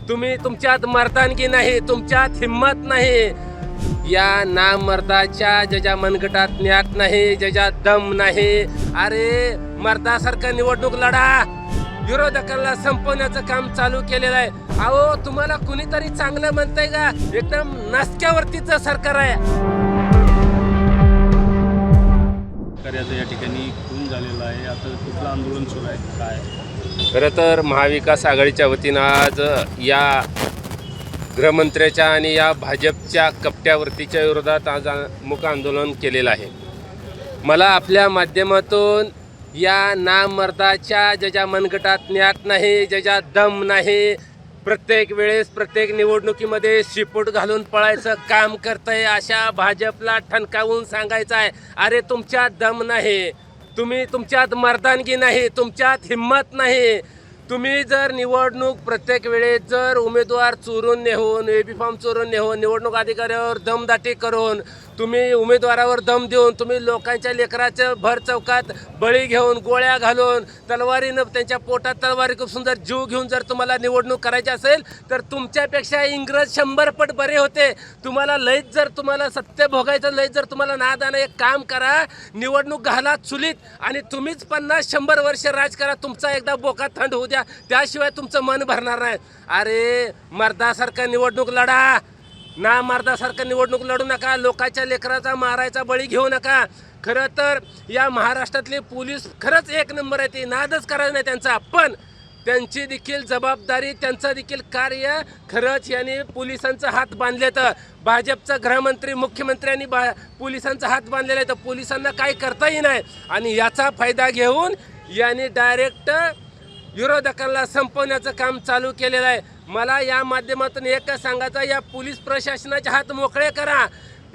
तुम्ही तुमच्यात मर्दानगी नाही, तुमच्यात हिम्मत नाही। या नामर्दाच्या ज्याच्या मनगटात न्यात नाही, ज्याच्यात दम नाही, अरे मर्दासारखं निवडणूक लढा। विरोधकांना संपवण्याचं काम चालू केलेलं आहे। अहो तुम्हाला कुणीतरी चांगलं म्हणतंय का? एकदम नासक्यावरतीचं सरकार आहे। या ठिकाणी खून झालेला आहे, आता कुठलं आंदोलन सुरू आहे काय? खरं तर महाविकास आघाडीच्या वतीनं आज या गृहमंत्र्याच्या आणि या भाजपच्या कपट्यावरतीच्या विरोधात आज मूक आंदोलन केलेलं आहे। मला आपल्या माध्यमातून या नामर्दाच्या ज्याच्या मनगटात न्यात नाही, ज्याच्यात दम नाही, प्रत्येक वेळेस प्रत्येक निवडणुकीमध्ये शिपूट घालून पळायचं काम करतंय अशा भाजपला ठणकावून सांगायचं आहे, अरे तुमच्यात दम नाही, तुम्ही तुमच्यात मर्दानगी नाही, तुमच्यात हिम्मत नाही। तुम्ही जर निवडणूक प्रत्येक वेळेस जर उमेदवार चोरून नेऊन, एबी फॉर्म चोरून नेऊन, निवडणूक अधिकाऱ्यावर दमदाटी करून, तुम्ही उमेदवारावर दम देऊन, तुम्ही लोकांच्या लेकराचं भर चौकात बळी घेऊन, गोळ्या घालून, तलवारीनं त्यांच्या पोटात तलवारी खुपसून जर जीव घेऊन जर तुम्हाला निवडणूक करायची असेल तर तुमच्यापेक्षा इंग्रज 100 पट बरे होते। तुम्हाला लयच जर तुम्हाला सत्य भोगायचं, लयच जर तुम्हाला नादानं एक काम करा, निवडणूक घाला चुलीत आणि तुम्हीच 50-100 वर्ष राज करा, तुमचा एकदा बोका थंड होऊ द्या, त्याशिवाय तुमचं मन भरणार नाही। अरे मर्दासारखं निवडणूक लढा, ना मर्दासारखं निवडणूक लढू नका, लोकांच्या लेकराचा मारायचा बळी घेऊ नका। खरं तर या महाराष्ट्रातले पोलीस खरंच एक नंबर आहे, ते नादच करायचं नाही त्यांचा, पण त्यांची देखील जबाबदारी, त्यांचं देखील कार्य खरंच यांनी पोलिसांचा हात बांधले। तर भाजपचा गृहमंत्री मुख्यमंत्र्यांनी पोलिसांचा हात बांधलेला आहे, तर पोलिसांना काही करताही नाही आणि याचा फायदा घेऊन यांनी डायरेक्ट विरोधकांना संपवण्याचं काम चालू केलेलं आहे। मला या माध्यमातून एकच सांगायचं, या पोलीस प्रशासनाचे हात मोकळे करा,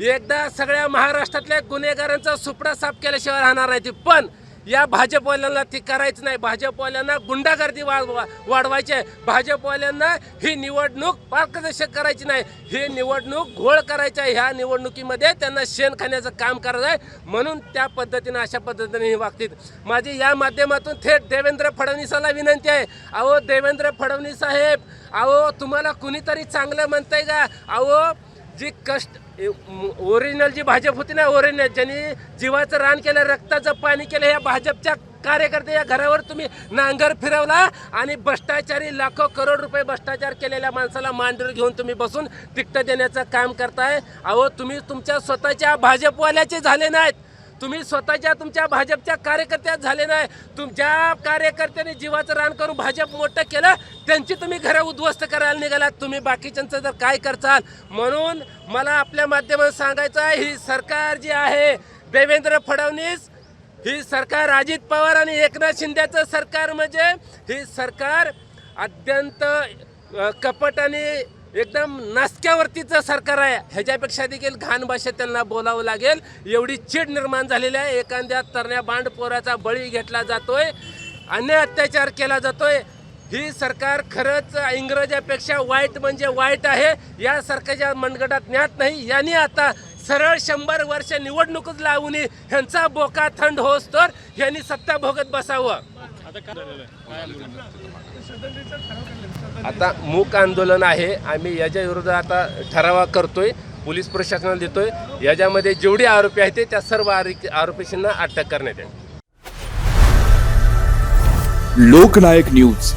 एकदा सगळ्या महाराष्ट्रातल्या गुन्हेगारांचा सुपडा साफ केल्याशिवाय राहणार नाही। पण या भाजपवाल्यांना ती करायचं नाही, भाजपवाल्यांना गुंडागर्दी वाढवायची आहे, भाजपवाल्यांना ही निवडणूक पारदर्शक करायची नाही, ही निवडणूक घोळ करायची आहे, ह्या निवडणुकीमध्ये त्यांना शेण खाण्याचं काम करायचं आहे, म्हणून त्या पद्धतीनं अशा पद्धतीने ही वागतील। माझी या माध्यमातून थेट देवेंद्र फडणवीसाला विनंती आहे, अहो देवेंद्र फडणवीस साहेब, अहो तुम्हाला कुणीतरी चांगलं म्हणतंय का? अहो जी कष्ट ओरिजिनल जी भाजप होती ना, ओरिजिनल ज्यांनी जीवाचं रान केलं, रक्ताचं पाणी केलं, या भाजपच्या कार्यकर्ते या घरावर तुम्ही नांगर फिरवला आणि भ्रष्टाचारी लाखो करोड रुपये भ्रष्टाचार केलेल्या माणसाला मांडीवर घेऊन तुम्ही बसून तिकीट देण्याचं काम करताय। अहो तुम्ही तुमच्या स्वतःच्या भाजपवाल्याचे झाले नाहीत, तुम्ही स्वतःच्या तुमच्या भाजपच्या कार्यकर्त्यात झाले नाही। तुमच्या कार्यकर्त्यांनी जीवाचं रान करून भाजप मोठं केलं, त्यांची तुम्ही घरं उद्ध्वस्त करायला निघालात, तुम्ही बाकीच्यांचं जर काय करचाल। म्हणून मला आपल्या माध्यमातून सांगायचं आहे, ही सरकार जी आहे देवेंद्र फडणवीस, ही सरकार अजित पवार आणि एकनाथ शिंदेचं सरकार, म्हणजे ही सरकार अत्यंत कपट आणि एकदम नासक्यावरतीचं सरकार आहे। ह्याच्यापेक्षा देखील घाण भाषेत त्यांना बोलावं लागेल, एवढी चीड निर्माण झालेली आहे। एखाद्या तरण्या बांडपोराचा बळी घेतला जातोय, अन्याय अत्याचार केला जातोय। ही सरकार खरंच इंग्रजापेक्षा वाईट म्हणजे वाईट आहे, या सरकारच्या मनगटात न्यात नाही। यांनी आता सरळ 100 वर्ष निवडणूकच लावून ह्यांचा बोका थंड होस तर यांनी सत्ता भोगत बसावं। आता मूक आंदोलन आहे, आम्ही याच्या विरोधात आता ठराव करतोय, पोलीस प्रशासनाला देतोय, याच्यामध्ये जेवढे आरोपी आहेत त्या सर्व आरोपींना अटक करण्यात येईल। लोकनायक न्यूज